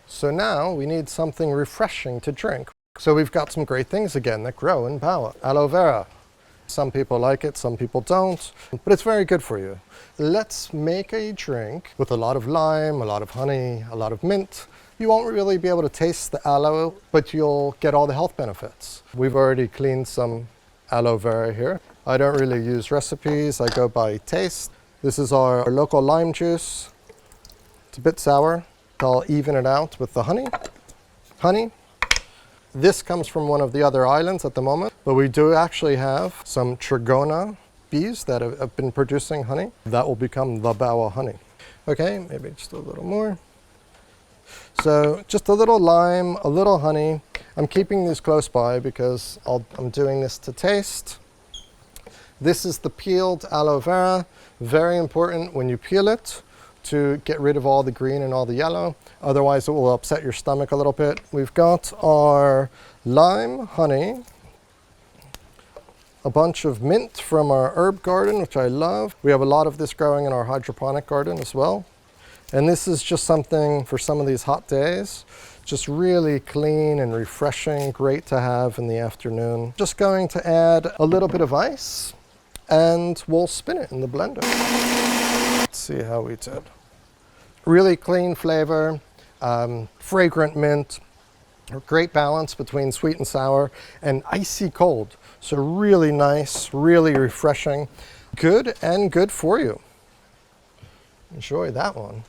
So now we need something refreshing to drink. So we've got some great things again that grow in Bawah. Aloe vera. Some people like it, some people don't, but it's very good for you. Let's make a drink with a lot of lime, a lot of honey, a lot of mint. You won't really be able to taste the aloe, but you'll get all the health benefits. We've already cleaned some aloe vera here. I don't really use recipes, I go by taste. This is our local lime juice. It's a bit sour. I'll even it out with the honey. This comes from one of the other islands at the moment, but we do actually have some trigona bees that have been producing honey. That will become the Bawah honey. Okay, maybe just a little more. So just a little lime, a little honey. I'm keeping these close by because I'm doing this to taste. This is the peeled aloe vera. Very important when you peel it to get rid of all the green and all the yellow. Otherwise it will upset your stomach a little bit. We've got our lime, honey, a bunch of mint from our herb garden, which I love. We have a lot of this growing in our hydroponic garden as well. And this is just something for some of these hot days. Just really clean and refreshing, great to have in the afternoon. Just going to add a little bit of ice and we'll spin it in the blender. Let's see how we did. Really clean flavor, fragrant mint, a great balance between sweet and sour, and icy cold. So really nice, really refreshing, good and good for you. Enjoy that one.